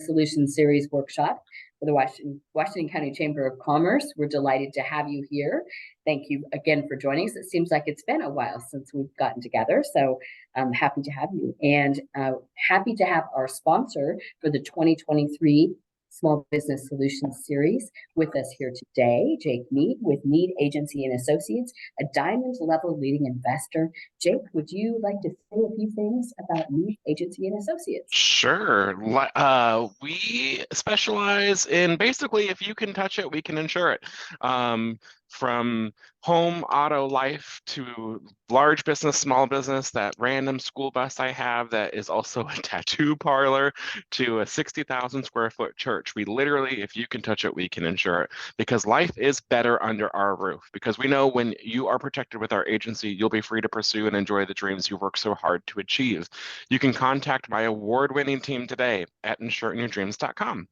Solutions Series workshop for the Washington County Chamber of Commerce. We're delighted to have you here. Thank you again for joining us. It seems like it's been a while since we've gotten together, so I'm happy to have you. And happy to have our sponsor for the 2023 Small Business Solutions Series with us here today, Jake Mead with Mead Agency and Associates, a diamond level leading investor. Jake, would you like to say a few things about Mead Agency and Associates? Sure. We specialize in basically, if you can touch it, we can insure it. From home, auto, life to large business, small business, that random school bus I have that is also a tattoo parlor, to a 60,000 square foot church. We literally, if you can touch it, we can insure it, because life is better under our roof. Because we know when you are protected with our agency, you'll be free to pursue and enjoy the dreams you work so hard to achieve. You can contact my award-winning team today at insureyourdreams.com.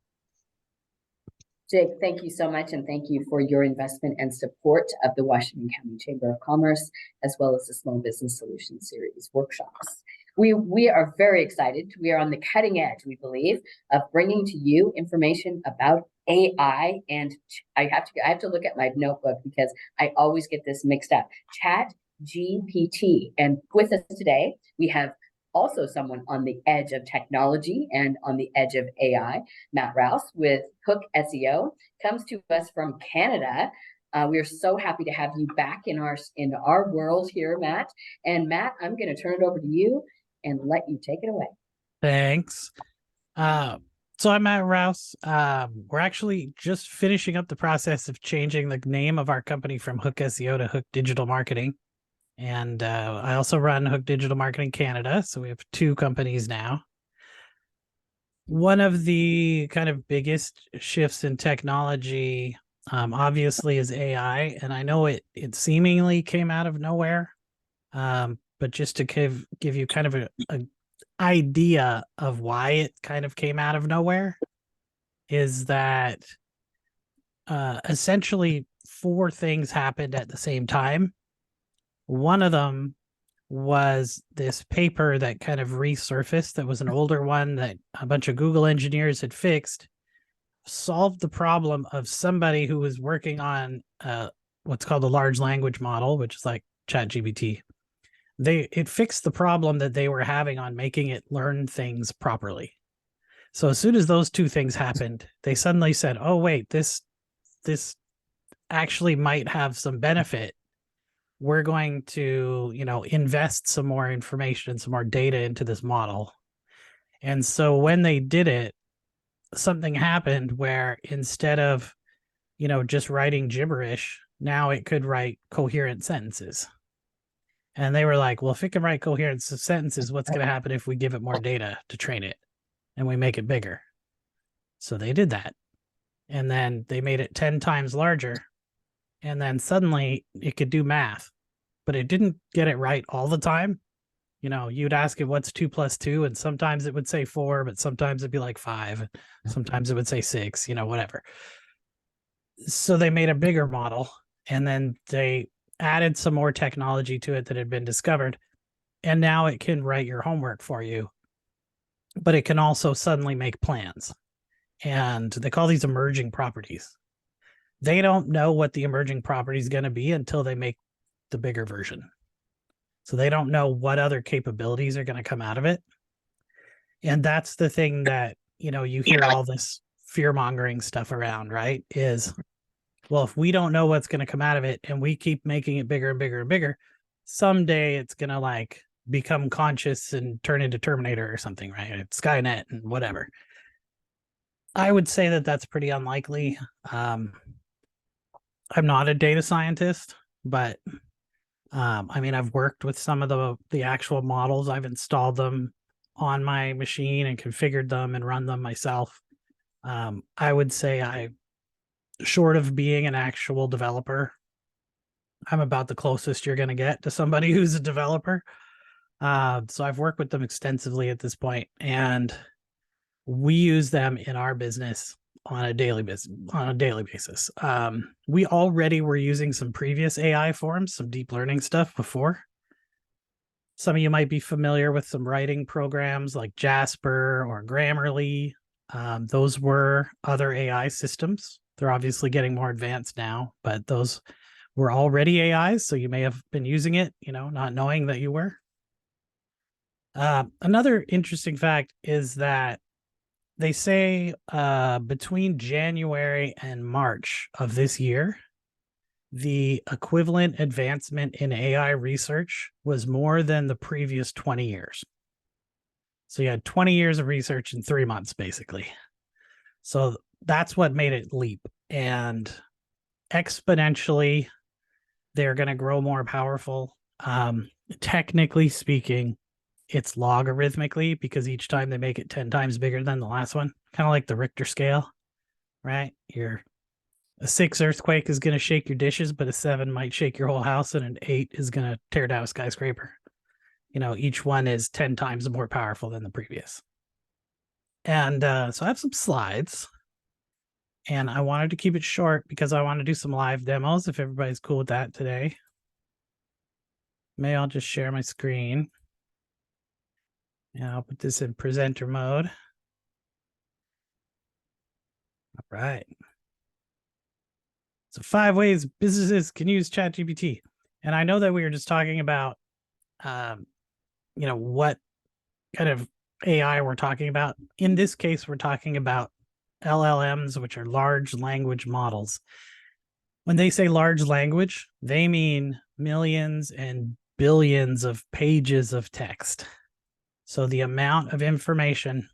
Jake, thank you so much, and thank you for your investment and support of the Washington County Chamber of Commerce, as well as the Small Business Solutions Series workshops. We are very excited. We are on the cutting edge, we believe, of bringing to you information about AI, and I have to look at my notebook because I always get this mixed up. ChatGPT, and with us today we have also someone on the edge of technology and on the edge of AI. Matt Rouse with Hook SEO comes to us from Canada. We are so happy to have you back in our world here, Matt. And Matt, I'm going to turn it over to you and let you take it away. Thanks. So I'm Matt Rouse. We're actually just finishing up the process of changing the name of our company from Hook SEO to Hook Digital Marketing. And I also run Hook Digital Marketing Canada. So we have two companies now. One of the kind of biggest shifts in technology, obviously, is AI. And I know it seemingly came out of nowhere. But just to give you kind of an idea of why it kind of came out of nowhere, is that essentially 4 things happened at the same time. One of them was this paper that kind of resurfaced, that was an older one that a bunch of Google engineers had fixed, solved the problem of somebody who was working on what's called a large language model, which is like ChatGPT. It fixed the problem that they were having on making it learn things properly. So as soon as those 2 things happened, they suddenly said, oh, wait, this actually might have some benefit. We're going to, invest some more information and some more data into this model. And so when they did it, something happened where instead of, just writing gibberish, now it could write coherent sentences. And they were like, well, if it can write coherent sentences, what's going to happen if we give it more data to train it and we make it bigger? So they did that. And then they made it 10 times larger. And then suddenly it could do math, but it didn't get it right all the time. You'd ask it, what's 2 plus 2? And sometimes it would say 4, but sometimes it'd be like 5. Sometimes it would say 6, whatever. So they made a bigger model, and then they added some more technology to it that had been discovered. And now it can write your homework for you, but it can also suddenly make plans. And they call these emerging properties. They don't know what the emerging property is going to be until they make the bigger version. So they don't know what other capabilities are going to come out of it. And that's the thing that, you hear all this fear-mongering stuff around, right? Is, well, if we don't know what's going to come out of it and we keep making it bigger and bigger and bigger, someday it's going to become conscious and turn into Terminator or something, right? It's Skynet and whatever. I would say that that's pretty unlikely. I'm not a data scientist, but I've worked with some of the actual models. I've installed them on my machine and configured them and run them myself. I would say short of being an actual developer, I'm about the closest you're going to get to somebody who's a developer. So I've worked with them extensively at this point, and we use them in our business on a daily basis. We already were using some previous AI forms, some deep learning stuff before. Some of you might be familiar with some writing programs like Jasper or Grammarly. Those were other AI systems. They're obviously getting more advanced now, but those were already AIs, so you may have been using it, not knowing that you were. Another interesting fact is that they say between January and March of this year, the equivalent advancement in AI research was more than the previous 20 years. So you had 20 years of research in 3 months, basically. So that's what made it leap. And exponentially, they're going to grow more powerful. Technically speaking, it's logarithmically because each time they make it 10 times bigger than the last one, kind of like the Richter scale, right? A 6 earthquake is going to shake your dishes, but a 7 might shake your whole house, and an 8 is going to tear down a skyscraper. Each one is 10 times more powerful than the previous. And so I have some slides, and I wanted to keep it short because I want to do some live demos if everybody's cool with that today. Maybe I'll just share my screen. And I'll put this in presenter mode. All right. So 5 ways businesses can use ChatGPT. And I know that we were just talking about, what kind of AI we're talking about. In this case, we're talking about LLMs, which are large language models. When they say large language, they mean millions and billions of pages of text. So the amount of information,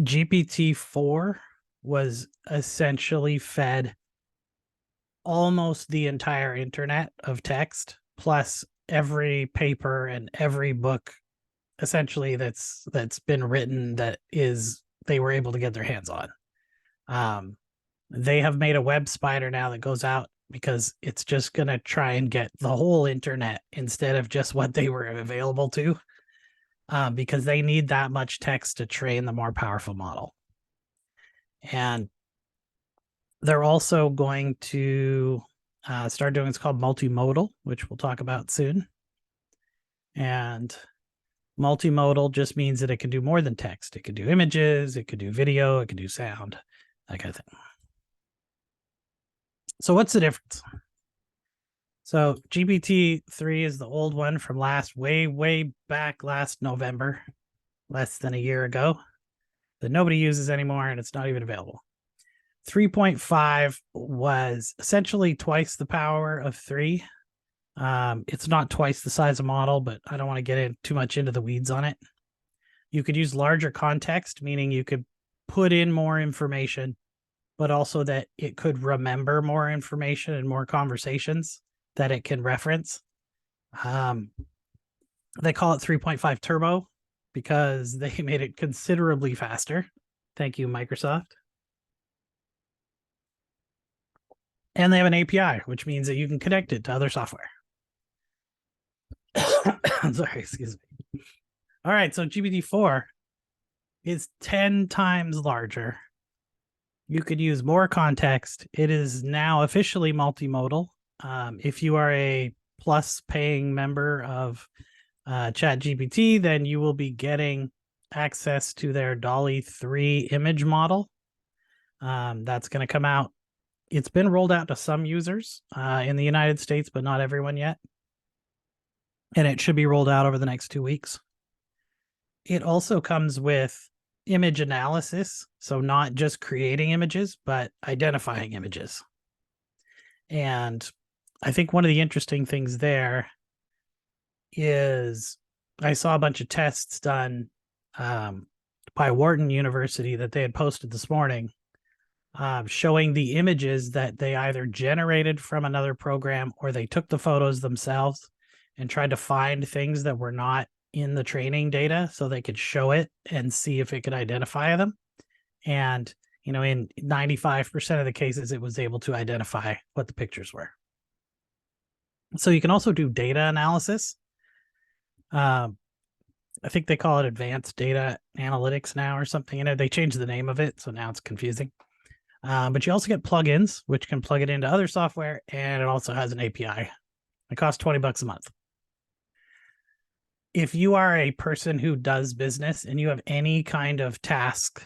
GPT-4 was essentially fed almost the entire internet of text, plus every paper and every book essentially that's been written they were able to get their hands on. They have made a web spider now that goes out because it's just going to try and get the whole internet instead of just what they were available to, because they need that much text to train the more powerful model. And they're also going to start doing what's called multimodal, which we'll talk about soon. And multimodal just means that it can do more than text. It could do images, it could do video, it could do sound, that kind of thing. So what's the difference? So GPT-3 is the old one from way back last November, less than a year ago, that nobody uses anymore, and it's not even available. 3.5 was essentially twice the power of 3. It's not twice the size of model, but I don't want to get too much into the weeds on it. You could use larger context, meaning you could put in more information, but also that it could remember more information and more conversations that it can reference. They call it 3.5 Turbo because they made it considerably faster. Thank you, Microsoft. And they have an API, which means that you can connect it to other software. Sorry, excuse me. All right, so GPT-4 is 10 times larger. You could use more context. It is now officially multimodal. If you are a plus paying member of ChatGPT, then you will be getting access to their DALL-E 3 image model. That's going to come out. It's been rolled out to some users in the United States, but not everyone yet. And it should be rolled out over the next 2 weeks. It also comes with image analysis. So not just creating images, but identifying images. And I think one of the interesting things there is I saw a bunch of tests done by Wharton University that they had posted this morning, showing the images that they either generated from another program or they took the photos themselves and tried to find things that were not in the training data so they could show it and see if it could identify them. And, in 95% of the cases, it was able to identify what the pictures were. So you can also do data analysis. I think they call it advanced data analytics now or something. They changed the name of it, so now it's confusing. But you also get plugins, which can plug it into other software, and it also has an API. It costs $20 a month. if you are a person who does business and you have any kind of task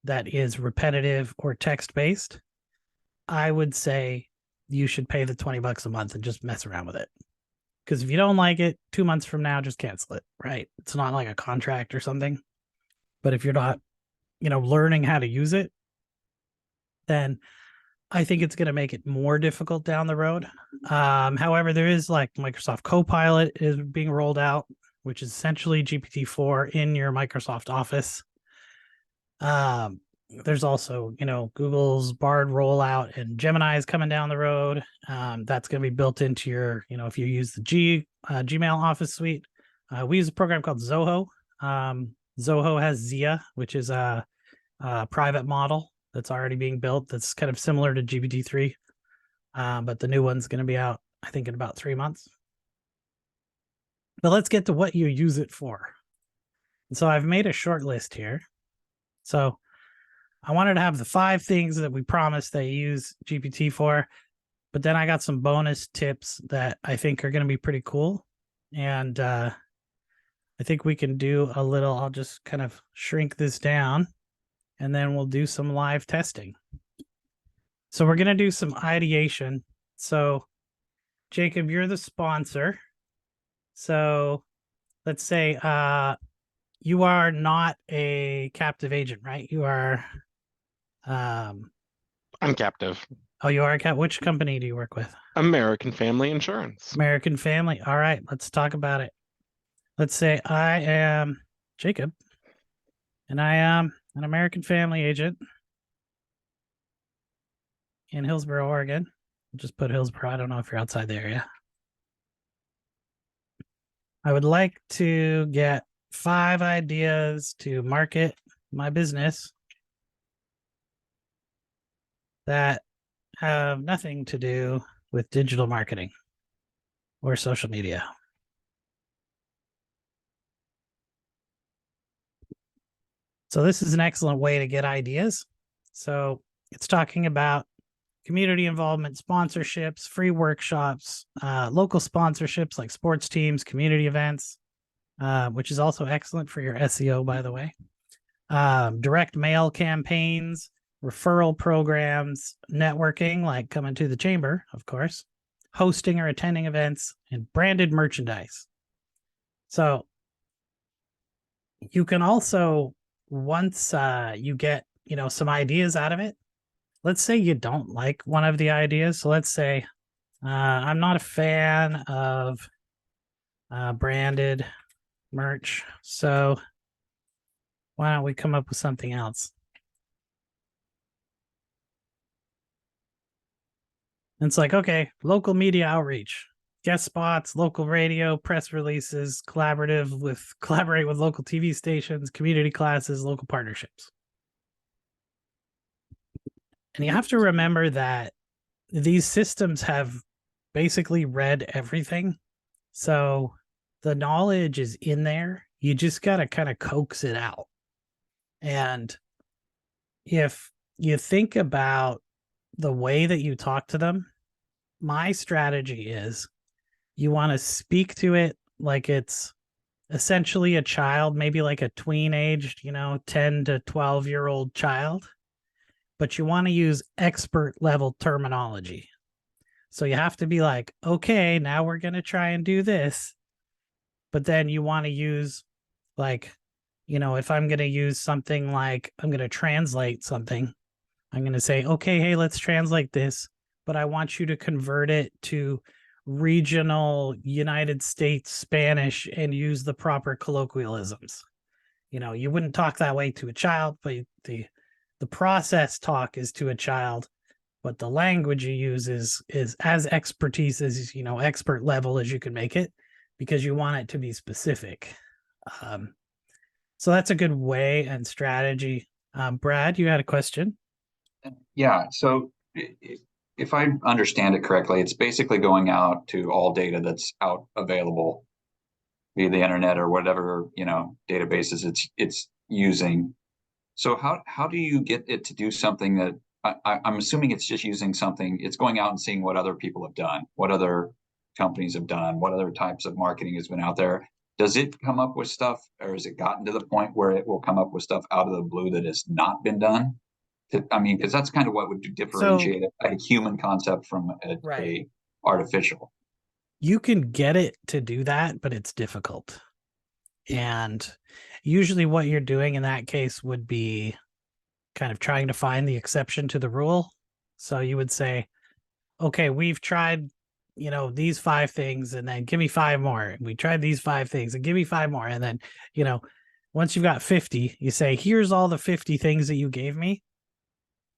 that is repetitive or text based, I would say you should pay the $20 a month and just mess around with it. Because if you don't like it, 2 months from now, just cancel it, right? It's not like a contract or something. But if you're not, learning how to use it, then I think it's going to make it more difficult down the road. However, there is like Microsoft Copilot is being rolled out, which is essentially GPT-4 in your Microsoft Office. There's also, Google's Bard rollout, and Gemini is coming down the road. That's going to be built into your, if you use the Gmail Office suite. We use a program called Zoho. Zoho has Zia, which is a private model that's already being built. That's kind of similar to GPT-3, but the new one's going to be out, I think, in about 3 months. But let's get to what you use it for. And so I've made a short list here. So I wanted to have the 5 things that we promised that you use GPT for, but then I got some bonus tips that I think are going to be pretty cool. And I think we can do a little, I'll just kind of shrink this down, and then we'll do some live testing. So we're going to do some ideation. So Jacob, you're the sponsor. So let's say you are not a captive agent, right? You are I'm captive. Oh, you are which company do you work with? American Family Insurance. American Family. All right, let's talk about it. Let's say I am Jacob, and I am an American Family agent in Hillsboro, Oregon. I'll just put Hillsboro. I don't know if you're outside the area. I would like to get 5 ideas to market my business that have nothing to do with digital marketing or social media. So this is an excellent way to get ideas. So it's talking about community involvement, sponsorships, free workshops, local sponsorships like sports teams, community events, which is also excellent for your SEO, by the way. Direct mail campaigns, referral programs, networking, like coming to the chamber, of course, hosting or attending events, and branded merchandise. So you can also, once you get, some ideas out of it, let's say you don't like one of the ideas. So let's say I'm not a fan of branded merch. So why don't we come up with something else? And it's like, okay, local media outreach, guest spots, local radio, press releases, collaborate with local TV stations, community classes, local partnerships. And you have to remember that these systems have basically read everything. So the knowledge is in there. You just got to kind of coax it out. And if you think about the way that you talk to them, my strategy is you want to speak to it like it's essentially a child, maybe like a tween-aged, 10 to 12-year-old child, but you want to use expert level terminology. So you have to be like, okay, now we're going to try and do this. But then you want to use like, if I'm going to use something like I'm going to translate something, I'm going to say, okay, hey, let's translate this, but I want you to convert it to regional United States Spanish and use the proper colloquialisms. You wouldn't talk that way to a child, but the process talk is to a child, but the language you use is as expertise as, expert level as you can make it, because you want it to be specific. So that's a good way and strategy. Brad, you had a question? Yeah. So if I understand it correctly, it's basically going out to all data that's out available via the internet or whatever, databases it's using. So how do you get it to do something that I'm assuming it's just using something, it's going out and seeing what other people have done, what other companies have done, what other types of marketing has been out there. does it come up with stuff, or has it gotten to the point where it will come up with stuff out of the blue that has not been done? I mean, because that's kind of what would differentiate a human concept from a artificial. You can get it to do that, but it's difficult. And usually what you're doing in that case would be kind of trying to find the exception to the rule. So you would say, okay, we've tried, these 5 things, and then give me 5 more. We tried these 5 things and give me 5 more. And then, once you've got 50, you say, here's all the 50 things that you gave me.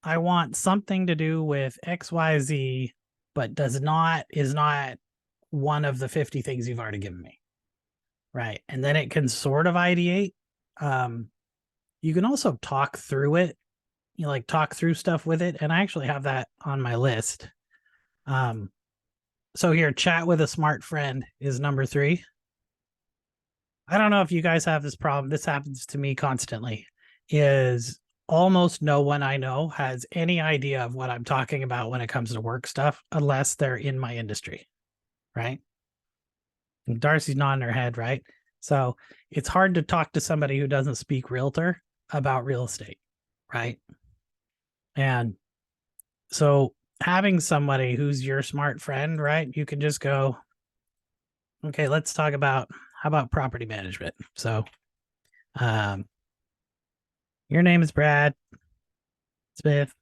I want something to do with XYZ, but is not one of the 50 things you've already given me. Right. And then it can sort of ideate. You can also talk through it, talk through stuff with it. And I actually have that on my list. So here, chat with a smart friend is number 3. I don't know if you guys have this problem. This happens to me constantly. Is almost no one I know has any idea of what I'm talking about when it comes to work stuff, unless they're in my industry, right? And Darcy's nodding her head, right? So it's hard to talk to somebody who doesn't speak realtor about real estate, right? And so having somebody who's your smart friend, right? You can just go, okay, let's talk about, how about property management? So your name is Brad Smith,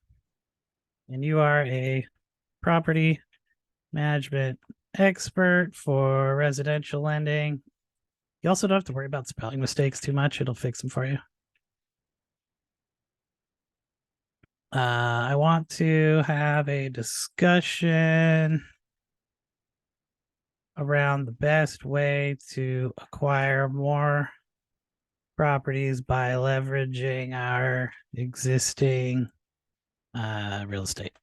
and you are a property management expert for residential lending. You also don't have to worry about spelling mistakes too much. It'll fix them for you. I want to have a discussion around the best way to acquire more properties by leveraging our existing real estate.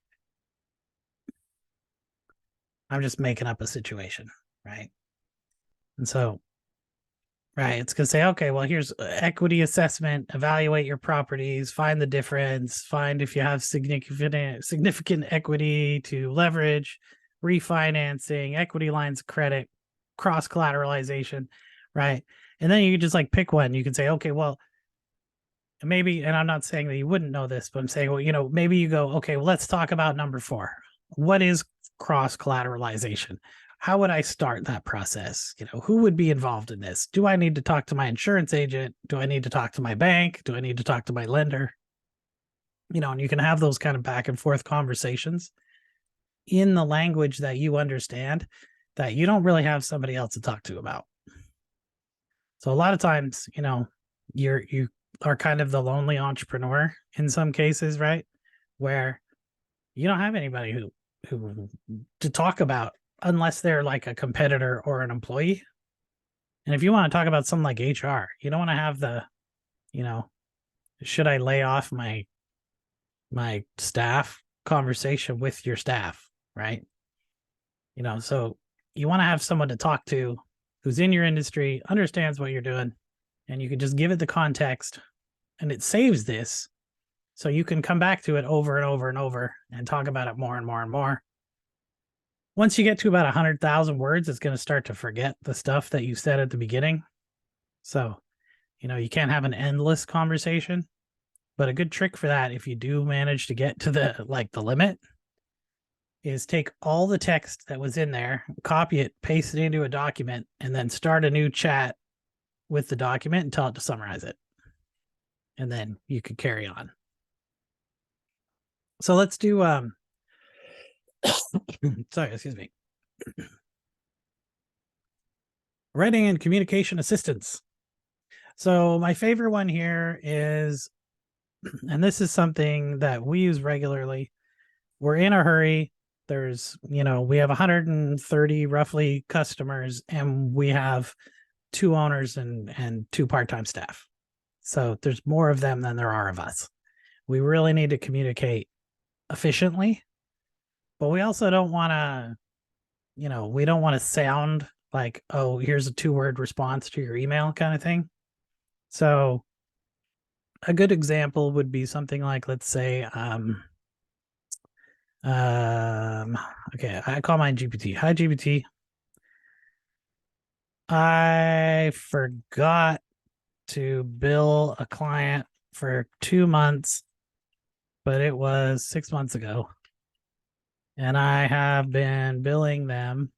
I'm just making up a situation, right? And so, right, it's going to say, okay, well, here's equity assessment, evaluate your properties, find the difference, find if you have significant equity to leverage, refinancing, equity lines of credit, cross collateralization, right? And then you can just pick one. You can say, okay, well, maybe, and I'm not saying that you wouldn't know this, but I'm saying, well, maybe you go, okay, well, let's talk about number 4. What is cross collateralization? How would I start that process? Who would be involved in this? Do I need to talk to my insurance agent? Do I need to talk to my bank? Do I need to talk to my lender? And you can have those kind of back and forth conversations in the language that you understand, that you don't really have somebody else to talk to about. So a lot of times, you are kind of the lonely entrepreneur in some cases, right? Where you don't have anybody who to talk about, unless they're like a competitor or an employee. And if you want to talk about something like HR, you don't want to have the, should I lay off my staff conversation with your staff, right? So you want to have someone to talk to who's in your industry, understands what you're doing, and you can just give it the context, and it saves this. So you can come back to it over and over and over and talk about it more and more and more. Once you get to about 100,000 words, it's going to start to forget the stuff that you said at the beginning. So, you can't have an endless conversation, but a good trick for that, if you do manage to get to the limit, is take all the text that was in there, copy it, paste it into a document, and then start a new chat with the document and tell it to summarize it. And then you could carry on. So let's do, sorry, excuse me. Writing and communication assistance. So my favorite one here is, and this is something that we use regularly. We're in a hurry. There's, we have 130 roughly customers, and we have 2 owners and 2 part-time staff. So there's more of them than there are of us. We really need to communicate efficiently, but we also don't want to, we don't want to sound like, oh, here's a 2-word response to your email kind of thing. So a good example would be something like, let's say, okay, I call mine GPT. Hi, GPT. I forgot to bill a client for 2 months, but it was 6 months ago. And I have been billing them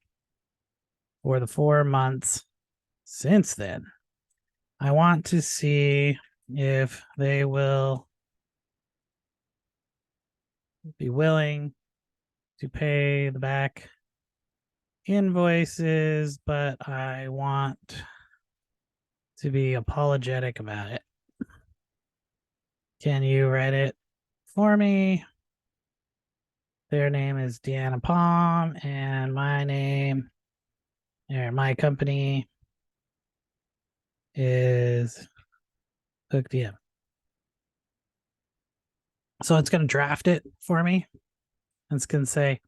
for the 4 months since then. I want to see if they will be willing to pay the back invoices, but I want to be apologetic about it. Can you write it for me? Their name is Deanna Palm, and my name, or my company, is Hook DM. So it's going to draft it for me. It's going to say,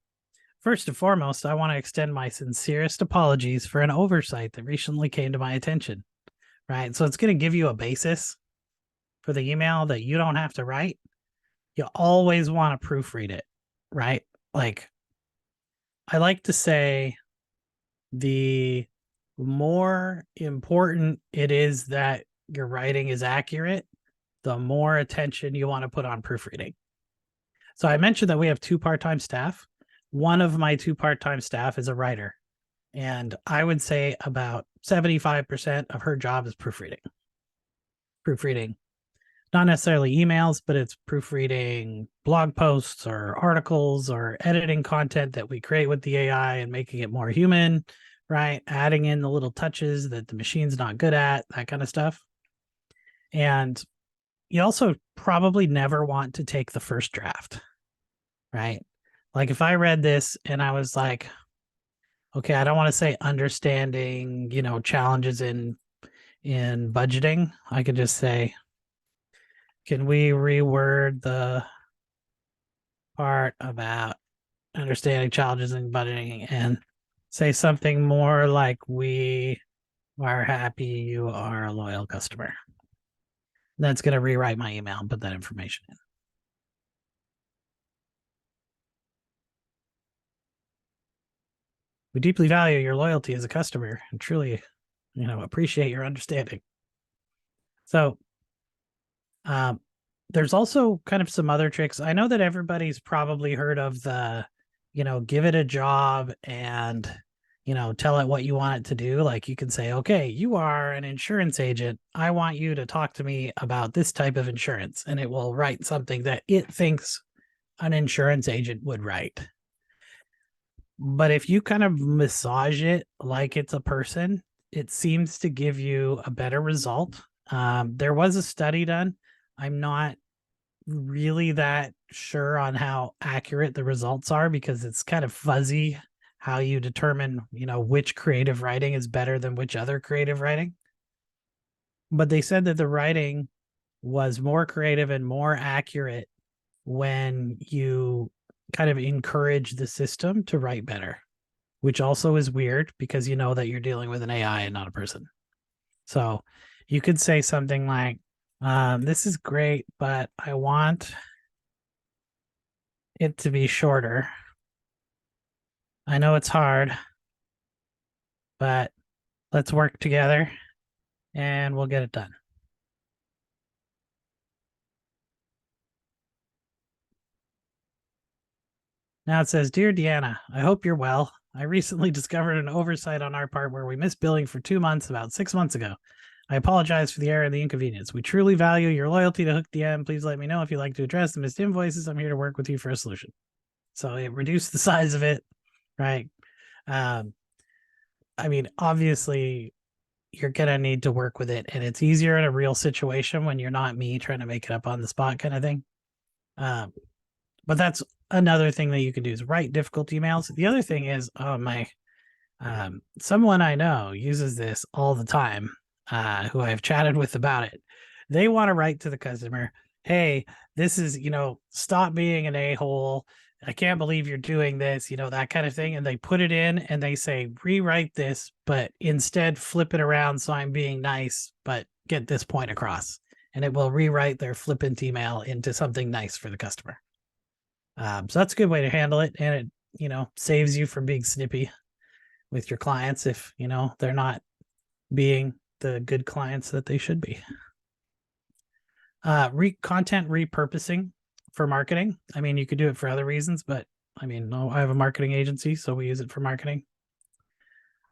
first and foremost, I want to extend my sincerest apologies for an oversight that recently came to my attention. Right. So it's going to give you a basis for the email that you don't have to write. You always want to proofread it. Right. Like, I like to say the more important it is that your writing is accurate, the more attention you want to put on proofreading. So I mentioned that we have 2 part-time staff. One of my 2 part-time staff is a writer. And I would say about 75% of her job is proofreading. Proofreading, not necessarily emails, but it's proofreading blog posts or articles or editing content that we create with the AI and making it more human, right? Adding in the little touches that the machine's not good at, that kind of stuff. And you also probably never want to take the first draft, right? Like if I read this and I was like, okay, I don't want to say understanding, challenges in budgeting. I could just say, can we reword the part about understanding challenges in budgeting and say something more like, we are happy you are a loyal customer. That's going to rewrite my email and put that information in. We deeply value your loyalty as a customer and truly, appreciate your understanding. So there's also kind of some other tricks. I know that everybody's probably heard of the, give it a job and, tell it what you want it to do. Like you can say, okay, you are an insurance agent. I want you to talk to me about this type of insurance. And it will write something that it thinks an insurance agent would write. But if you kind of massage it like it's a person, it seems to give you a better result. There was a study done. I'm not really that sure on how accurate the results are because it's kind of fuzzy how you determine, which creative writing is better than which other creative writing. But they said that the writing was more creative and more accurate when you kind of encourage the system to write better, which also is weird because you know that you're dealing with an AI and not a person. So you could say something like, this is great, but I want it to be shorter. I know it's hard, but let's work together and we'll get it done. Now it says, Dear Deanna, I hope you're well. I recently discovered an oversight on our part where we missed billing for 2 months about 6 months ago. I apologize for the error and the inconvenience. We truly value your loyalty to Hook DM. Please let me know if you'd like to address the missed invoices. I'm here to work with you for a solution. So it reduced the size of it, right? I mean, obviously, you're going to need to work with it. And it's easier in a real situation when you're not me trying to make it up on the spot kind of thing. But that's another thing that you can do is write difficult emails. The other thing is someone I know uses this all the time, who I've chatted with about it. They want to write to the customer, hey, this is, stop being an a-hole. I can't believe you're doing this, that kind of thing. And they put it in and they say, rewrite this, but instead flip it around. So I'm being nice, but get this point across. And it will rewrite their flippant email into something nice for the customer. So that's a good way to handle it. And it, saves you from being snippy with your clients if, they're not being the good clients that they should be. Content repurposing for marketing. I mean, you could do it for other reasons, but I mean, no, I have a marketing agency, so we use it for marketing.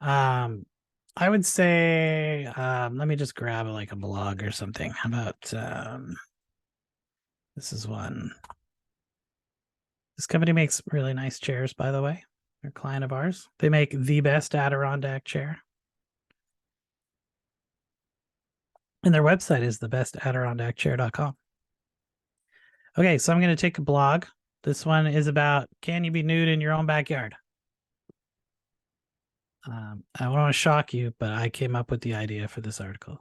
I would say, let me just grab like a blog or something. How about, this is one. This company makes really nice chairs, by the way. They're a client of ours. They make the best Adirondack chair. And their website is thebestadirondackchair.com. Okay, so I'm going to take a blog. This one is about, can you be nude in your own backyard? I don't want to shock you, but I came up with the idea for this article.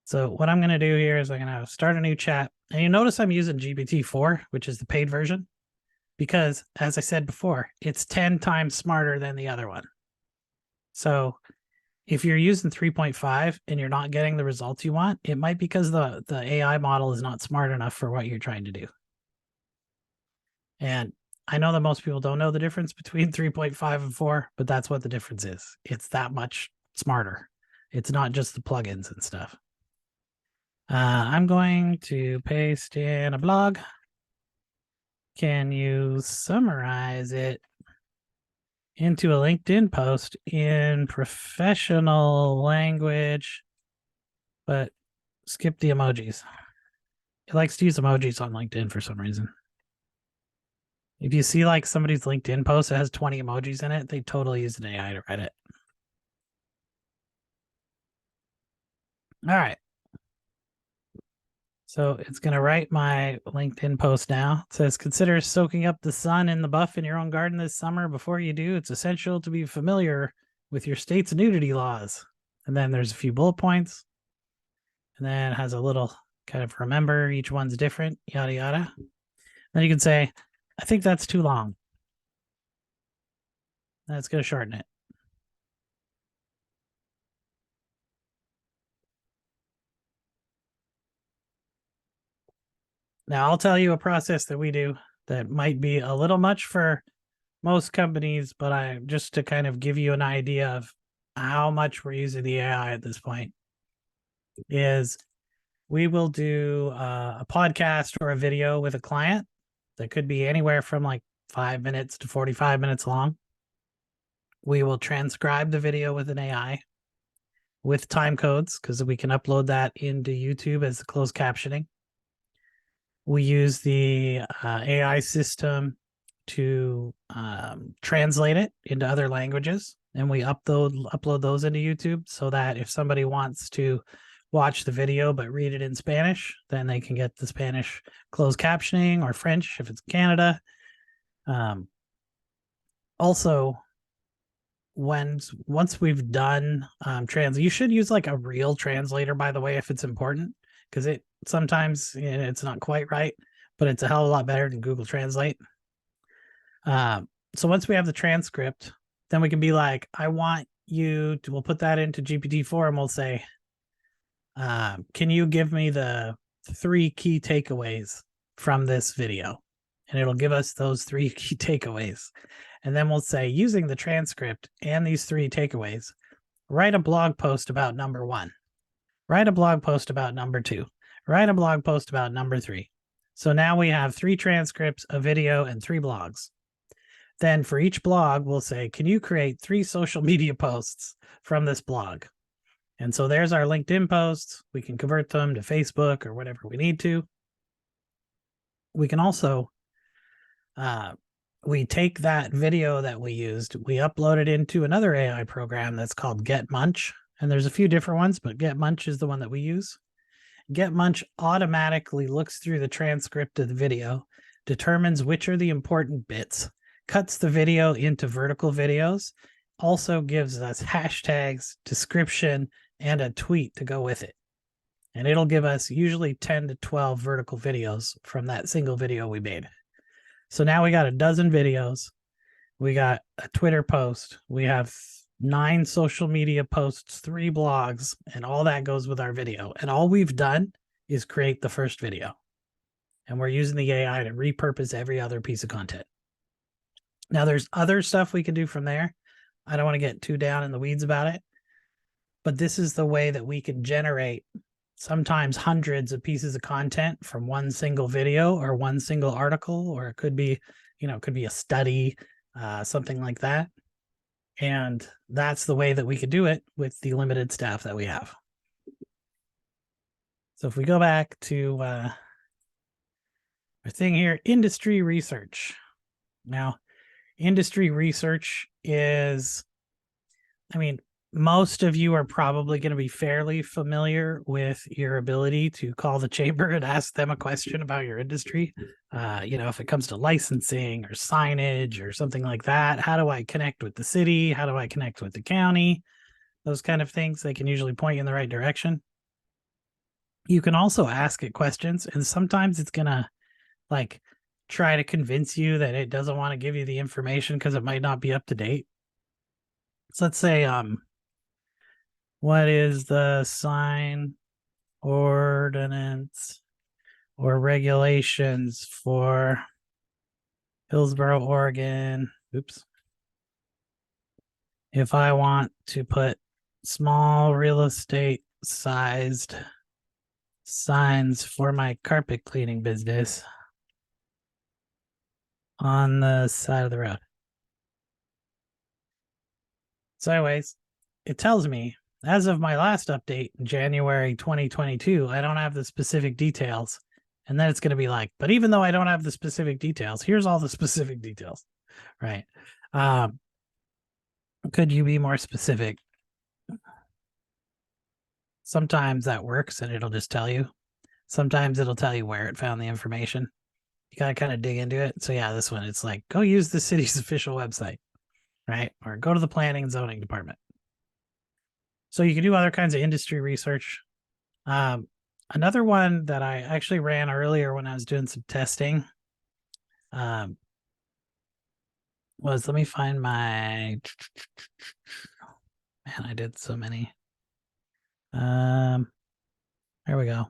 So what I'm going to do here is I'm going to start a new chat. And you notice I'm using GPT-4, which is the paid version, because as I said before, it's 10 times smarter than the other one. So if you're using 3.5 and you're not getting the results you want, it might be because the AI model is not smart enough for what you're trying to do. And I know that most people don't know the difference between 3.5 and 4, but that's what the difference is. It's that much smarter. It's not just the plugins and stuff. I'm going to paste in a blog. Can you summarize it into a LinkedIn post in professional language, but skip the emojis? It likes to use emojis on LinkedIn for some reason. If you see like somebody's LinkedIn post that has 20 emojis in it, they totally use an AI to write it. All right. So it's going to write my LinkedIn post now. It says, consider soaking up the sun in the buff in your own garden this summer. Before you do, it's essential to be familiar with your state's nudity laws. And then there's a few bullet points. And then it has a little kind of remember, each one's different, yada, yada. Then you can say, I think that's too long. That's going to shorten it. Now, I'll tell you a process that we do that might be a little much for most companies, but just to kind of give you an idea of how much we're using the AI at this point, is we will do a podcast or a video with a client that could be anywhere from like 5 minutes to 45 minutes long. We will transcribe the video with an AI with time codes because we can upload that into YouTube as closed captioning. We use the AI system to translate it into other languages, and we upload those into YouTube so that if somebody wants to watch the video but read it in Spanish, then they can get the Spanish closed captioning, or French if it's Canada. Also, once we've done you should use like a real translator, by the way, if it's important, because it sometimes it's not quite right, but it's a hell of a lot better than Google Translate. So once we have the transcript, then we can be like, I want you to, we'll put that into GPT-4 and we'll say, can you give me the 3 key takeaways from this video? And it'll give us those 3 key takeaways. And then we'll say, using the transcript and these 3 takeaways, write a blog post about number 1. Write a blog post about number 2. Write a blog post about number 3. So now we have 3 transcripts, a video, and 3 blogs. Then for each blog, we'll say, can you create 3 social media posts from this blog? And so there's our LinkedIn posts. We can convert them to Facebook or whatever we need to. We can also, we take that video that we used, we upload it into another AI program that's called GetMunch. And there's a few different ones, but GetMunch is the one that we use. GetMunch automatically looks through the transcript of the video, determines which are the important bits, cuts the video into vertical videos, also gives us hashtags, description, and a tweet to go with it. And it'll give us usually 10 to 12 vertical videos from that single video we made. So now we got a dozen videos. We got a Twitter post. We have 9 social media posts, 3 blogs, and all that goes with our video. And all we've done is create the first video. And we're using the AI to repurpose every other piece of content. Now there's other stuff we can do from there, I don't want to get too down in the weeds about it, but this is the way that we can generate sometimes hundreds of pieces of content from one single video or one single article, or it could be, it could be a study, something like that. And that's the way that we could do it with the limited staff that we have. So if we go back to our thing here, industry research. Now, industry research is, most of you are probably going to be fairly familiar with your ability to call the chamber and ask them a question about your industry. If it comes to licensing or signage or something like that, how do I connect with the city? How do I connect with the county? Those kind of things, they can usually point you in the right direction. You can also ask it questions, and sometimes it's going to try to convince you that it doesn't want to give you the information because it might not be up to date. So let's say, what is the sign ordinance or regulations for Hillsboro, Oregon? Oops. If I want to put small real estate sized signs for my carpet cleaning business on the side of the road. So anyways, it tells me, as of my last update in January 2022, I don't have the specific details. And then it's going to be like, but even though I don't have the specific details, here's all the specific details, right? Could you be more specific? Sometimes that works and it'll just tell you. Sometimes it'll tell you where it found the information. You got to kind of dig into it. So yeah, this one, it's like, go use the city's official website, right? Or go to the planning and zoning department. So you can do other kinds of industry research. Another one that I actually ran earlier when I was doing some testing was, let me find my, man, I did so many. There we go.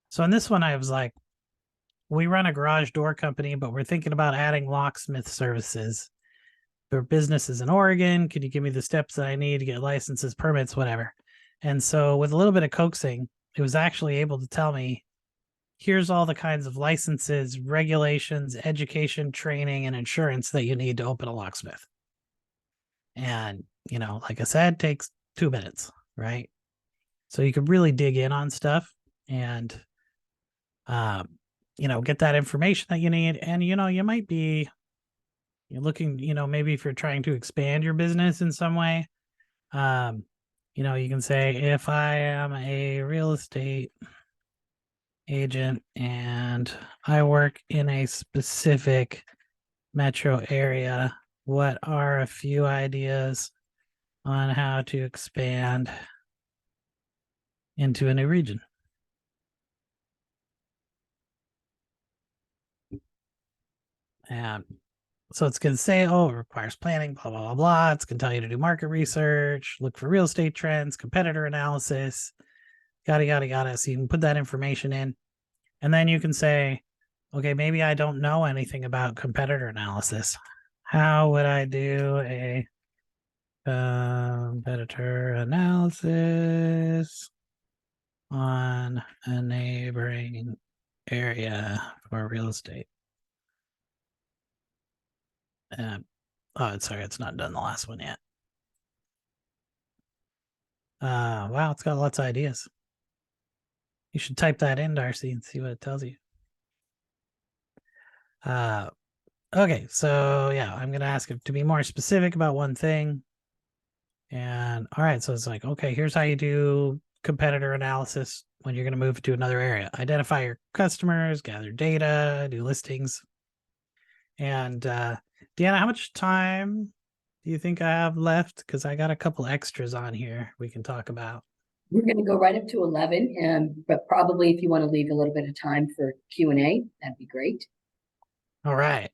So in this one, I was like, we run a garage door company, but we're thinking about adding locksmith services. For businesses in Oregon, could you give me the steps that I need to get licenses, permits, whatever? And so with a little bit of coaxing, it was actually able to tell me, here's all the kinds of licenses, regulations, education, training, and insurance that you need to open a locksmith. And, like I said, takes 2 minutes, right? So you could really dig in on stuff and, get that information that you need. And, you might be, you're looking, maybe if you're trying to expand your business in some way, you can say, if I am a real estate agent and I work in a specific metro area, what are a few ideas on how to expand into a new region? And so it's going to say, oh, it requires planning, blah, blah, blah, blah. It's going to tell you to do market research, look for real estate trends, competitor analysis, yada, yada, yada. So you can put that information in. And then you can say, okay, maybe I don't know anything about competitor analysis. How would I do a competitor analysis on a neighboring area for real estate? Oh, sorry, it's not done the last one yet. Wow, it's got lots of ideas. You should type that in, Darcy, and see what it tells you. Okay, so yeah, I'm gonna ask it to be more specific about one thing. And all right, so it's like, okay, here's how you do competitor analysis when you're gonna move to another area. Identify your customers, gather data, do listings. And Deanna, how much time do you think I have left? Because I got a couple extras on here we can talk about. We're going to go right up to 11, but probably if you want to leave a little bit of time for Q&A, that'd be great. All right.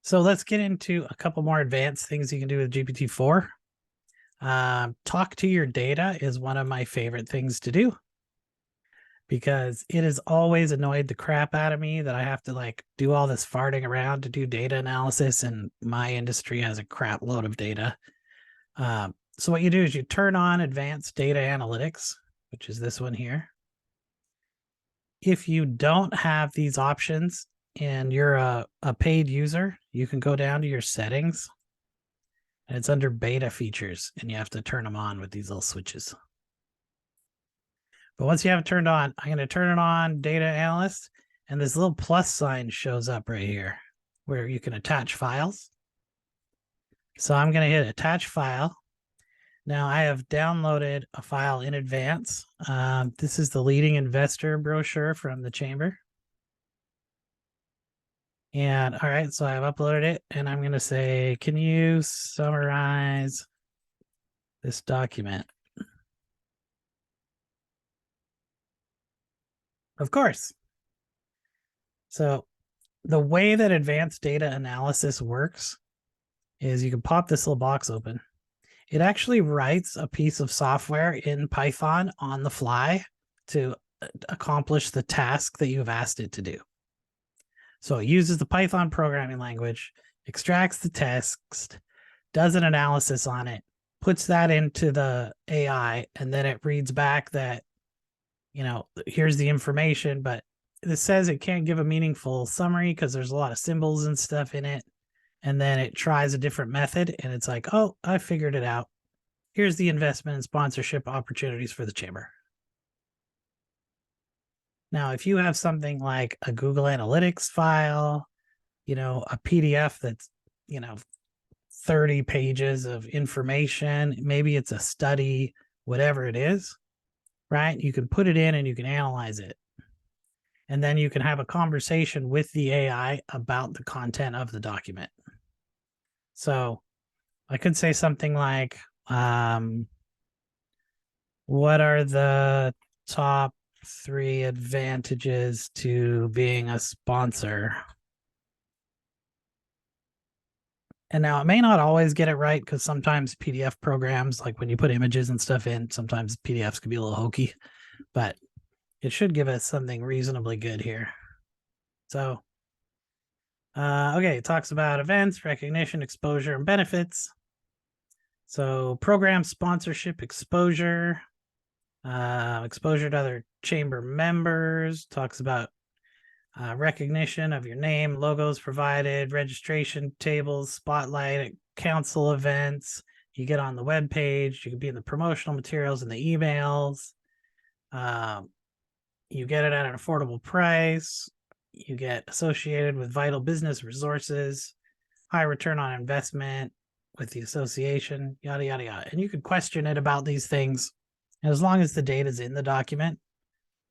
So let's get into a couple more advanced things you can do with GPT-4. Talk to your data is one of my favorite things to do, because it has always annoyed the crap out of me that I have to do all this farting around to do data analysis, and my industry has a crap load of data. So what you do is you turn on advanced data analytics, which is this one here. If you don't have these options and you're a paid user, you can go down to your settings and it's under beta features and you have to turn them on with these little switches. But once you have it turned on, I'm going to turn it on data analyst and this little plus sign shows up right here where you can attach files. So I'm going to hit attach file. Now I have downloaded a file in advance. This is the leading investor brochure from the chamber. And all right, so I've uploaded it and I'm going to say, can you summarize this document? Of course. So the way that advanced data analysis works is you can pop this little box open. It actually writes a piece of software in Python on the fly to accomplish the task that you've asked it to do. So it uses the Python programming language, extracts the text, does an analysis on it, puts that into the AI, and then it reads back that, you know, here's the information, but it says it can't give a meaningful summary because there's a lot of symbols and stuff in it. And then it tries a different method and it's like, oh, I figured it out. Here's the investment and sponsorship opportunities for the chamber. Now, if you have something like a Google Analytics file, you know, a PDF that's, you know, 30 pages of information, maybe it's a study, whatever it is, right? You can put it in and you can analyze it. And then you can have a conversation with the AI about the content of the document. So I could say something like, what are the top 3 advantages to being a sponsor? And now it may not always get it right because sometimes PDF programs, like when you put images and stuff in, sometimes PDFs can be a little hokey, but it should give us something reasonably good here. So, okay, it talks about events, recognition, exposure, and benefits. So program sponsorship exposure, exposure to other chamber members, talks about recognition of your name, logos provided, registration tables, spotlight at council events. You get on the web page, you can be in the promotional materials and the emails. You get it at an affordable price. You get associated with vital business resources, high return on investment with the association, yada, yada, yada. And you could question it about these things. And as long as the data is in the document,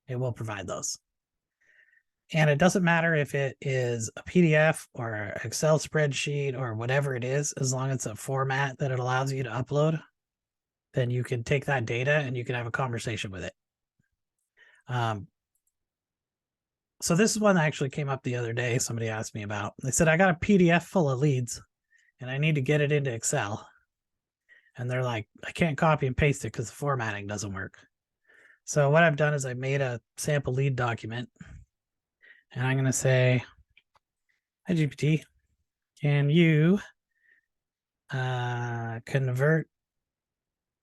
it will provide those. And it doesn't matter if it is a PDF or an Excel spreadsheet or whatever it is, as long as it's a format that it allows you to upload, then you can take that data and you can have a conversation with it. So this is one that actually came up the other day. Somebody asked me about. They said, I got a PDF full of leads and I need to get it into Excel. And they're like, I can't copy and paste it because the formatting doesn't work. So what I've done is I made a sample lead document. And I'm going to say, hi, GPT, can you convert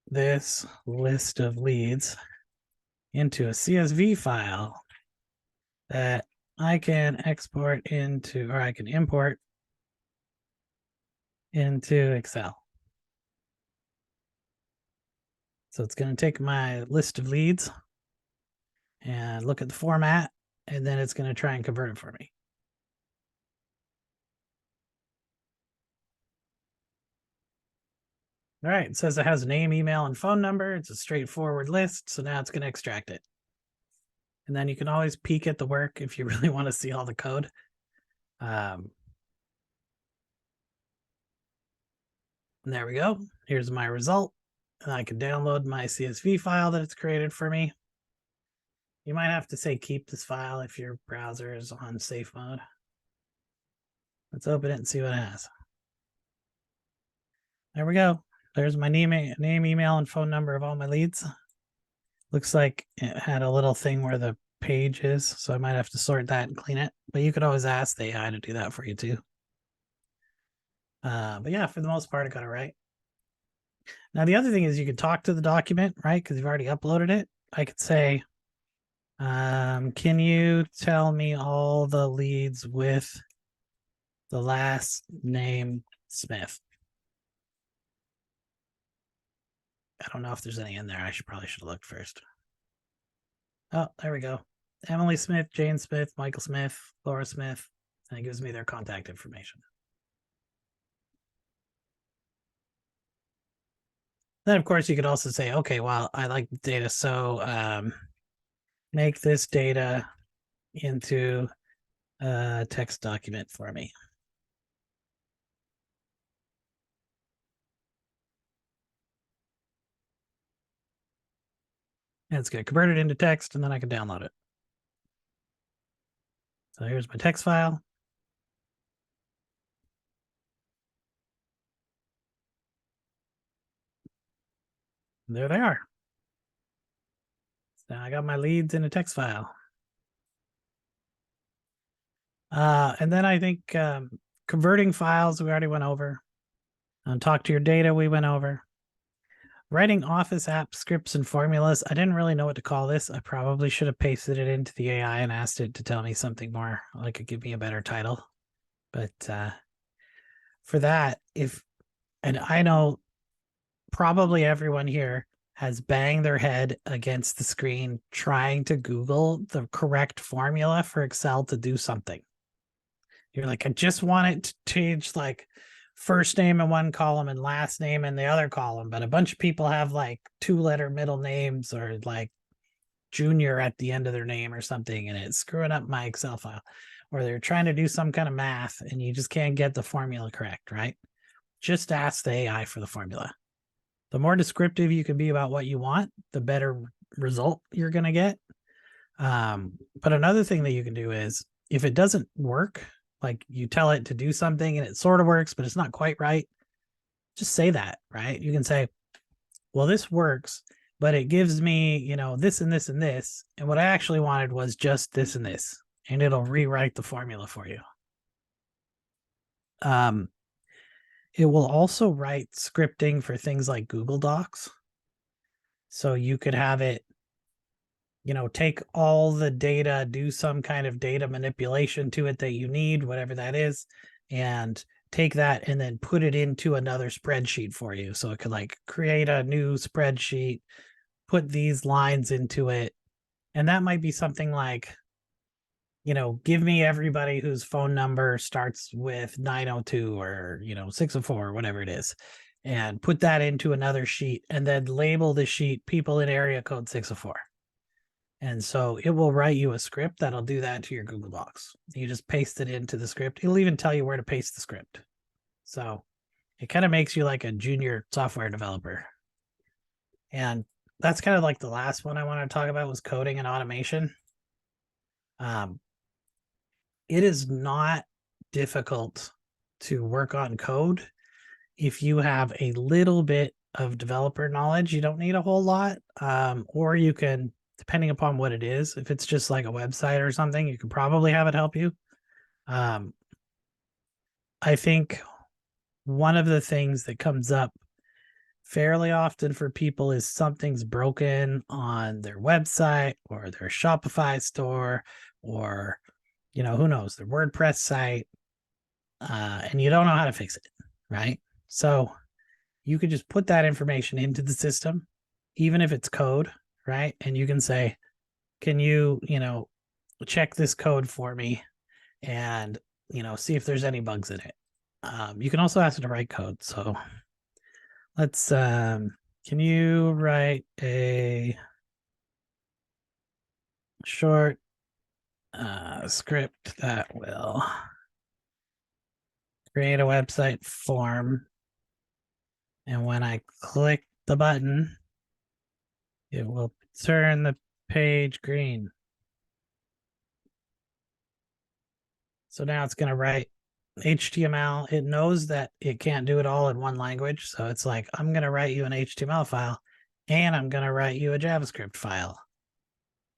this list of leads into a CSV file that I can export into, or I can import into Excel. So it's going to take my list of leads and look at the format, and then it's going to try and convert it for me. All right, it says it has a name, email, and phone number. It's a straightforward list, so now it's going to extract it. And then you can always peek at the work if you really want to see all the code. And there we go. Here's my result. And I can download my CSV file that it's created for me. You might have to say keep this file if your browser is on safe mode. Let's open it and see what it has. There we go. There's my name, email, and phone number of all my leads. Looks like it had a little thing where the page is, so I might have to sort that and clean it. But you could always ask the AI to do that for you too. But yeah, for the most part, I got it right. Now, the other thing is you could talk to the document, right? Because you've already uploaded it. I could say, can you tell me all the leads with the last name Smith? I don't know if there's any in there. I probably should have looked first. Oh, there we go. Emily Smith, Jane Smith, Michael Smith, Laura Smith. And it gives me their contact information. Then, of course, you could also say, okay, well, I like data, so make this data into a text document for me. And it's going to convert it into text, and then I can download it. So here's my text file. And there they are. So now I got my leads in a text file. And then I think converting files, we already went over. Talk to your data, we went over. Writing Office app scripts and formulas. I didn't really know what to call this. I probably should have pasted it into the AI and asked it to tell me something more, like it give me a better title. But for that, and I know probably everyone here has banged their head against the screen trying to Google the correct formula for Excel to do something. You're like, I just want it to change like first name in one column and last name in the other column, but a bunch of people have like 2-letter middle names or like junior at the end of their name or something, and it's screwing up my Excel file. Or they're trying to do some kind of math and you just can't get the formula correct, right? Just ask the AI for the formula. The more descriptive you can be about what you want, the better result you're going to get. But another thing that you can do is if it doesn't work, like you tell it to do something and it sort of works, but it's not quite right, just say that, right? You can say, well, this works, but it gives me, you know, this and this and this. And what I actually wanted was just this and this. And it'll rewrite the formula for you. It will also write scripting for things like Google Docs. So you could have it, you know, take all the data, do some kind of data manipulation to it that you need, whatever that is, and take that and then put it into another spreadsheet for you. So it could like create a new spreadsheet, put these lines into it. And that might be something like, you know, give me everybody whose phone number starts with 902 or, you know, 604, whatever it is, and put that into another sheet and then label the sheet people in area code 604. And so it will write you a script that'll do that to your Google Docs. You just paste it into the script. It'll even tell you where to paste the script. So it kind of makes you like a junior software developer. And that's kind of like the last one I want to talk about was coding and automation. It is not difficult to work on code if you have a little bit of developer knowledge. You don't need a whole lot, or you can, depending upon what it is, if it's just like a website or something, you can probably have it help you. I think one of the things that comes up fairly often for people is something's broken on their website or their Shopify store or, you know, who knows, their WordPress site, and you don't know how to fix it, right? So you could just put that information into the system, even if it's code, right? And you can say, can you, you know, check this code for me and, you know, see if there's any bugs in it. You can also ask it to write code. So let's, can you write a short script that will create a website form, and when I click the button, it will turn the page green. So now it's going to write HTML. It knows that it can't do it all in one language. So it's like, I'm going to write you an HTML file and I'm going to write you a JavaScript file.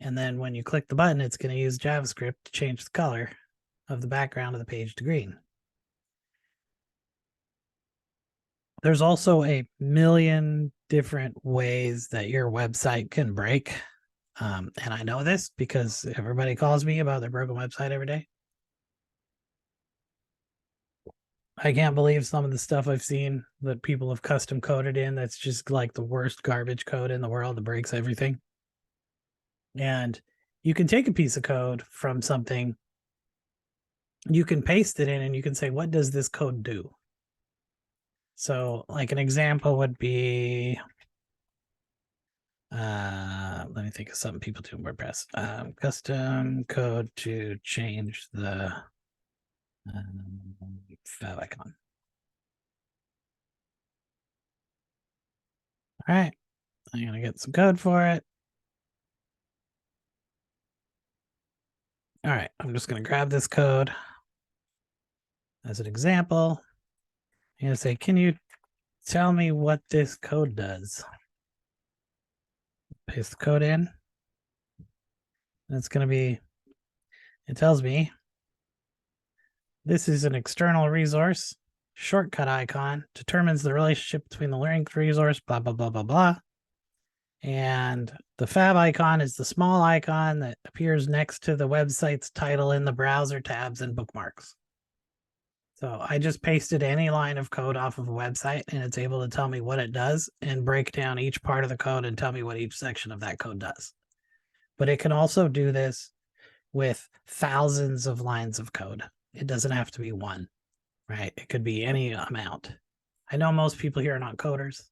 And then when you click the button, it's going to use JavaScript to change the color of the background of the page to green. There's also a million different ways that your website can break. And I know this because everybody calls me about their broken website every day. I can't believe some of the stuff I've seen that people have custom coded in that's just like the worst garbage code in the world that breaks everything. And you can take a piece of code from something, you can paste it in, and you can say, what does this code do? So like an example would be, let me think of something people do in WordPress. Custom code to change the fav icon. All right, I'm gonna get some code for it. All right, I'm just gonna grab this code as an example. I'm gonna say, can you tell me what this code does? Paste the code in. And it's gonna be, it tells me this is an external resource. Shortcut icon determines the relationship between the linked resource, blah, blah, blah, blah, blah. And the fav icon is the small icon that appears next to the website's title in the browser tabs and bookmarks. So I just pasted any line of code off of a website and it's able to tell me what it does and break down each part of the code and tell me what each section of that code does. But it can also do this with thousands of lines of code. It doesn't have to be one, right? It could be any amount. I know most people here are not coders,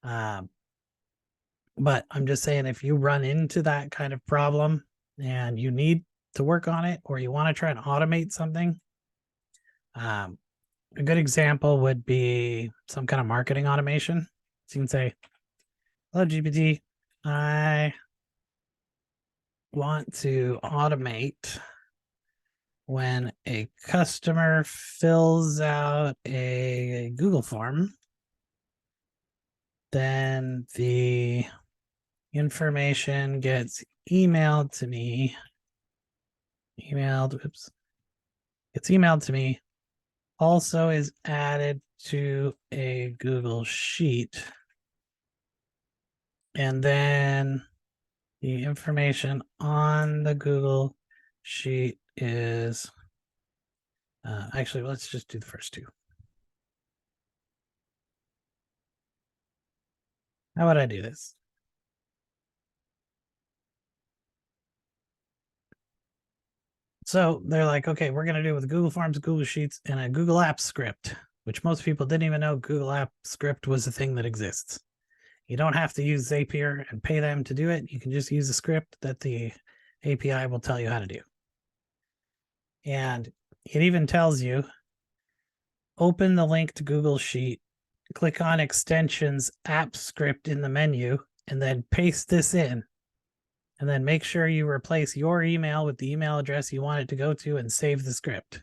but I'm just saying, if you run into that kind of problem and you need to work on it, or you want to try and automate something, a good example would be some kind of marketing automation. So you can say, hello, GPT, I want to automate when a customer fills out a Google form, then the information gets emailed to me. Gets emailed to me. Also is added to a Google Sheet. And then the information on the Google Sheet is, actually, let's just do the first two. How would I do this? So they're like, okay, we're going to do it with Google Forms, Google Sheets, and a Google Apps script, which most people didn't even know Google Apps script was a thing that exists. You don't have to use Zapier and pay them to do it. You can just use a script that the API will tell you how to do. And it even tells you, open the link to Google Sheet, click on extensions app script in the menu, and then paste this in. And then make sure you replace your email with the email address you want it to go to and save the script.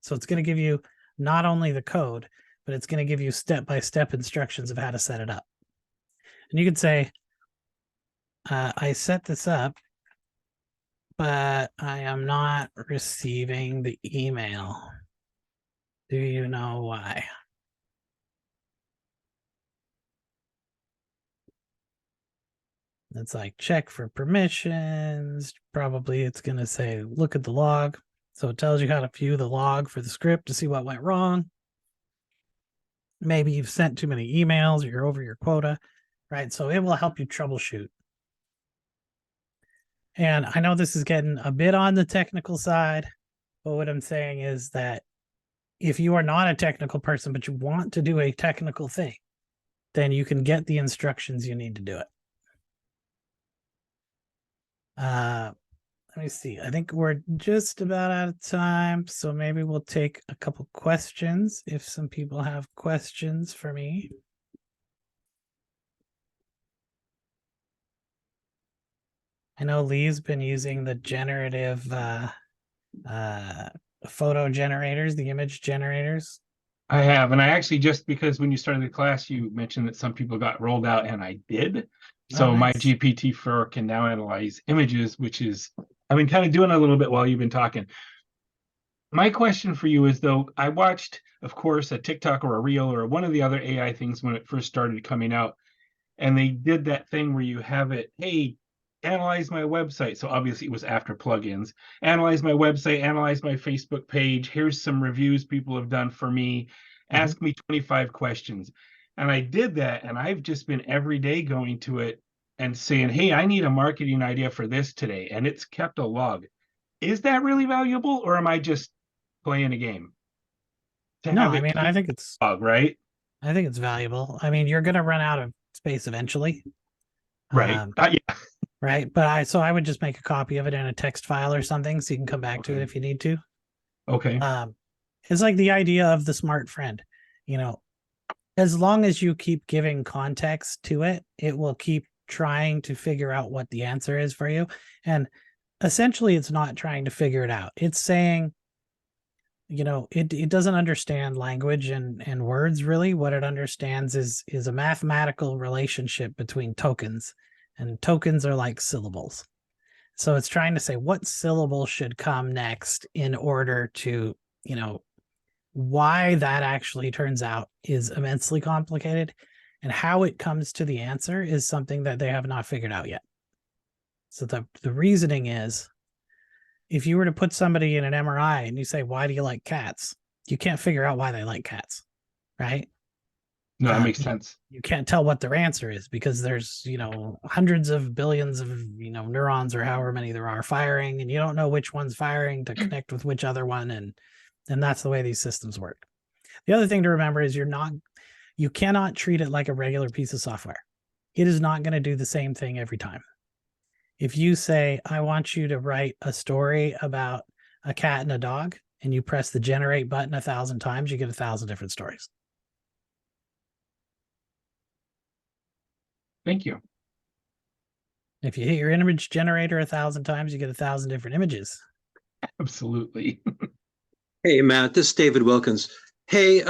So it's going to give you not only the code, but it's going to give you step-by-step instructions of how to set it up. And you could say, I set this up, but I am not receiving the email. Do you know why? It's like, check for permissions. Probably it's going to say, look at the log. So it tells you how to view the log for the script to see what went wrong. Maybe you've sent too many emails or you're over your quota, right? So it will help you troubleshoot. And I know this is getting a bit on the technical side, but what I'm saying is that if you are not a technical person, but you want to do a technical thing, then you can get the instructions you need to do it. Let me see. I think we're just about out of time, so maybe we'll take a couple questions if some people have questions for me. I know Lee's been using the generative photo generators, the image generators. I have, and I actually, just because when you started the class, you mentioned that some people got rolled out, and I did. So Oh, my nice. GPT-4 can now analyze images, which is, I've been kind of doing a little bit while you've been talking. My question for you is, though, I watched, of course, a TikTok or a Reel or one of the other AI things when it first started coming out, and they did that thing where you have it, hey, analyze my website. So obviously it was after plugins. Analyze my website, analyze my Facebook page. Here's some reviews people have done for me. Ask me 25 questions. And I did that, and I've just been every day going to it and saying, hey, I need a marketing idea for this today. And it's kept a log. Is that really valuable, or am I just playing a game? To No, have I it mean, keep I think it's a log, right? I think it's valuable. I mean, you're going to run out of space eventually. Right. Yeah. Right. But so I would just make a copy of it in a text file or something so you can come back to it Okay. if you need to. Okay. It's like the idea of the smart friend. You know, as long as you keep giving context to it, it will keep trying to figure out what the answer is for you. And essentially, it's not trying to figure it out. It's saying, you know, it doesn't understand language and words really. What it understands is a mathematical relationship between tokens, and tokens are like syllables. So it's trying to say what syllable should come next in order to, you know, why that actually turns out is immensely complicated, and how it comes to the answer is something that they have not figured out yet. So the reasoning is, if you were to put somebody in an MRI and you say, why do you like cats? You can't figure out why they like cats, right? No, that makes sense. You can't tell what their answer is because there's, you know, hundreds of billions of, you know, neurons or however many there are firing, and you don't know which one's firing to connect with which other one. And that's the way these systems work. The other thing to remember is you cannot treat it like a regular piece of software. It is not going to do the same thing every time. If you say, I want you to write a story about a cat and a dog, and you press the generate button 1,000 times, you get 1,000 different stories. Thank you. If you hit your image generator 1,000 times, you get 1,000 different images. Absolutely. Hey, Matt, this is David Wilkins. Hey,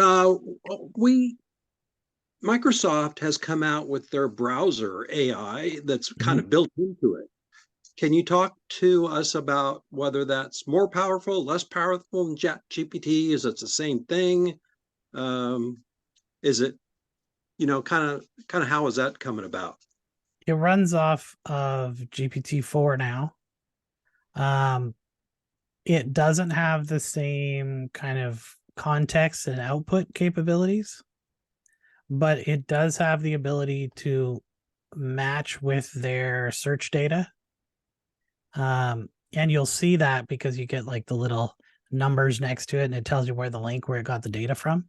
Microsoft has come out with their browser AI that's kind of built into it. Can you talk to us about whether that's more powerful, less powerful than ChatGPT? Is it the same thing? Is it, you know, kind of how is that coming about? It runs off of GPT-4 now. It doesn't have the same kind of context and output capabilities, but it does have the ability to match with their search data. And you'll see that because you get like the little numbers next to it, and it tells you where it got the data from.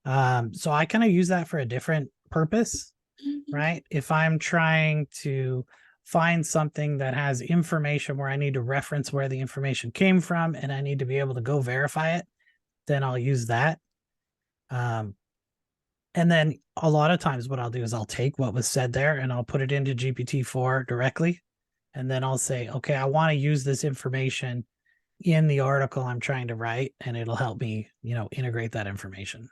So I kind of use that for a different purpose, right? If I'm trying to find something that has information where I need to reference where the information came from and I need to be able to go verify it, then I'll use that. And then a lot of times what I'll do is I'll take what was said there and I'll put it into GPT-4 directly. And then I'll say, okay, I want to use this information in the article I'm trying to write, and it'll help me, you know, integrate that information.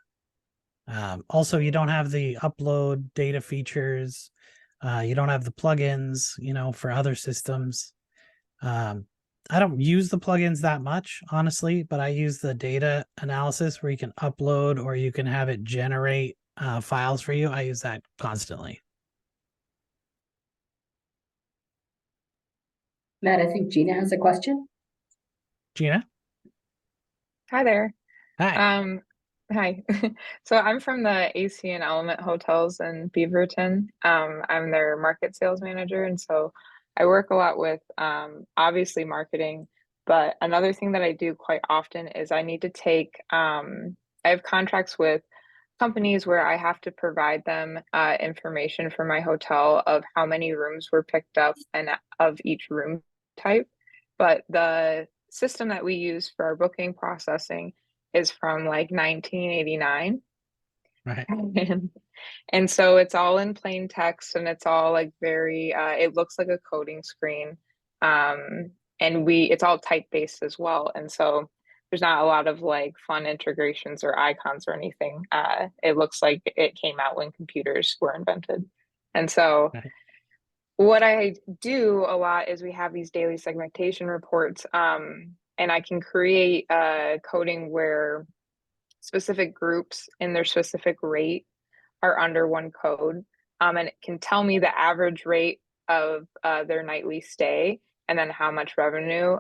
Also, you don't have the upload data features. You don't have the plugins, you know, for other systems. I don't use the plugins that much, honestly, but I use the data analysis where you can upload or you can have it generate files for you. I use that constantly. Matt, I think Gina has a question. Gina? Hi there. Hi. Hi. So I'm from the AC and Element Hotels in Beaverton. I'm their market sales manager, and so I work a lot with obviously marketing, but another thing that I do quite often is I need to take I have contracts with companies where I have to provide them information for my hotel of how many rooms were picked up and of each room type. But the system that we use for our booking processing is from like 1989. Right. And so it's all in plain text, and it's all like very it looks like a coding screen. And it's all type based as well. And so there's not a lot of like fun integrations or icons or anything. It looks like it came out when computers were invented. And so Right. what I do a lot is we have these daily segmentation reports. and I can create coding where specific groups in their specific rate are under one code. And it can tell me the average rate of their nightly stay and then how much revenue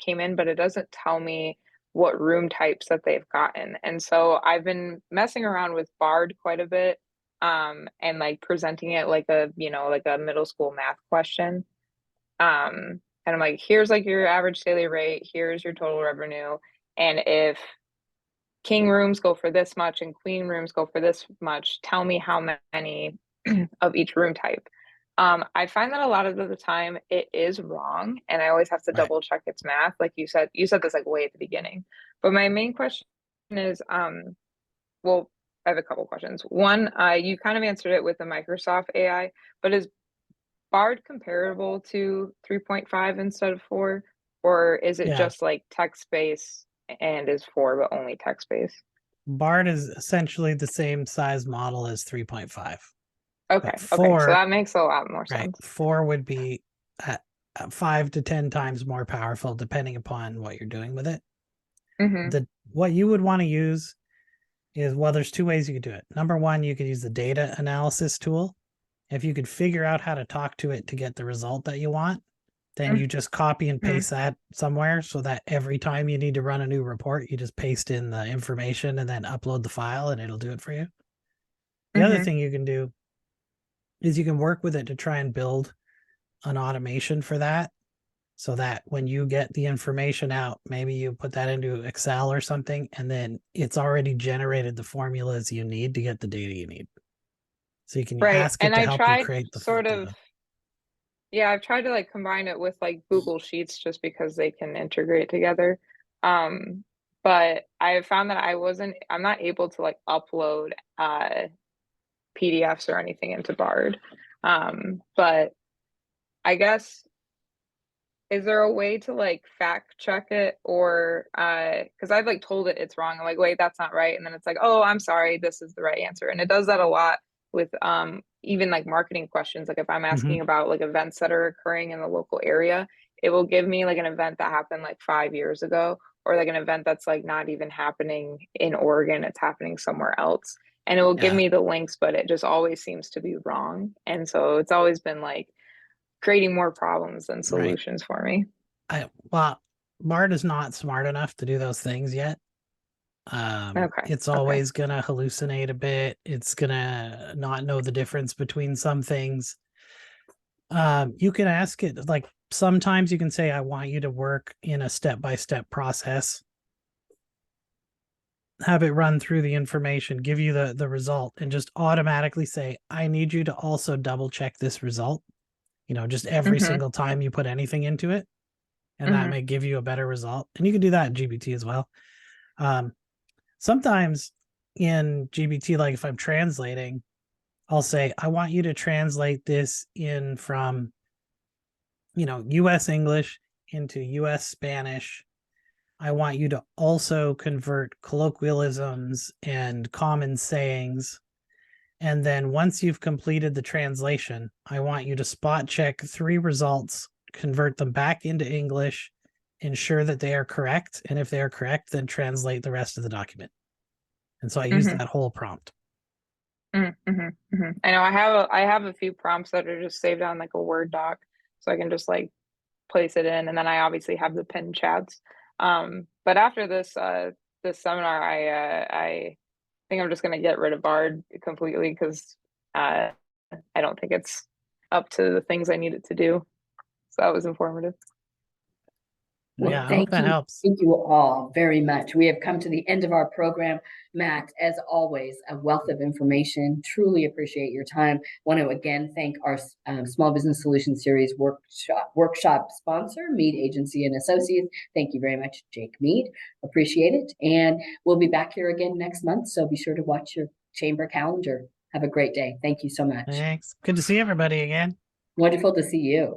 came in, but it doesn't tell me what room types that they've gotten. And so I've been messing around with Bard quite a bit, and like presenting it like a, you know, like a middle school math question. And I'm like, here's like your average daily rate, here's your total revenue. And if king rooms go for this much and queen rooms go for this much, tell me how many of each room type. I find that a lot of the time it is wrong, and I always have to Right. double check its math. Like you said this like way at the beginning. But my main question is, well, I have a couple questions. One, you kind of answered it with the Microsoft AI, but is Bard comparable to 3.5 instead of 4? Or is it Yeah. just like text based and is 4 but only text based? Bard is essentially the same size model as 3.5. Okay, But so 4, that makes a lot more right, sense. 4 would be 5 to 10 times more powerful depending upon what you're doing with it. Mm-hmm. What you would want to use is, well, there's 2 ways you could do it. Number one, you could use the data analysis tool. If you could figure out how to talk to it to get the result that you want, then you just copy and paste that somewhere so that every time you need to run a new report, you just paste in the information and then upload the file and it'll do it for you. The other thing you can do is you can work with it to try and build an automation for that, so that when you get the information out, maybe you put that into Excel or something, and then it's already generated the formulas you need to get the data you need. So you can ask it And to I help you tried create the sort of, data. yeah, I've tried to like combine it with like Google Sheets just because they can integrate together. But I found that I'm not able to like upload PDFs or anything into Bard. But I guess, is there a way to like fact check it, or because I've like told it it's wrong. I'm like, wait, that's not right. And then it's like, oh, I'm sorry, this is the right answer. And it does that a lot with even like marketing questions. Like if I'm asking about like events that are occurring in the local area, it will give me like an event that happened like 5 years ago, or like an event that's like not even happening in Oregon, it's happening somewhere else. And it will give Yeah. me the links, but it just always seems to be wrong. And so it's always been like creating more problems than solutions for me. Well, Bard is not smart enough to do those things yet. Okay. It's always gonna hallucinate a bit. It's gonna not know the difference between some things. You can ask it, like, sometimes you can say, I want you to work in a step-by-step process, have it run through the information, give you the result, and just automatically say, I need you to also double check this result, just every single time you put anything into it, and that may give you a better result. And you can do that in GPT as well. Sometimes in GPT, like if I'm translating, I'll say, I want you to translate this in from, US English into US Spanish. I want you to also convert colloquialisms and common sayings. And then once you've completed the translation, I want you to spot check 3 results, convert them back into English, ensure that they are correct. And if they are correct, then translate the rest of the document. And so I use that whole prompt. I know I have a few prompts that are just saved on like a Word doc, so I can just like place it in, and then I obviously have the pinned chats. But after this seminar, I think I'm just gonna get rid of Bard completely because I don't think it's up to the things I need it to do. So that was informative. Well, Yeah, I hope that helps. Thank you all very much. We have come to the end of our program. Matt, as always, a wealth of information. Truly appreciate your time. Want to again thank our Small Business Solutions Series workshop sponsor, Mead Agency and Associates. Thank you very much, Jake Mead. Appreciate it. And we'll be back here again next month, so be sure to watch your chamber calendar. Have a great day. Thank you so much. Thanks. Good to see everybody again. Wonderful to see you.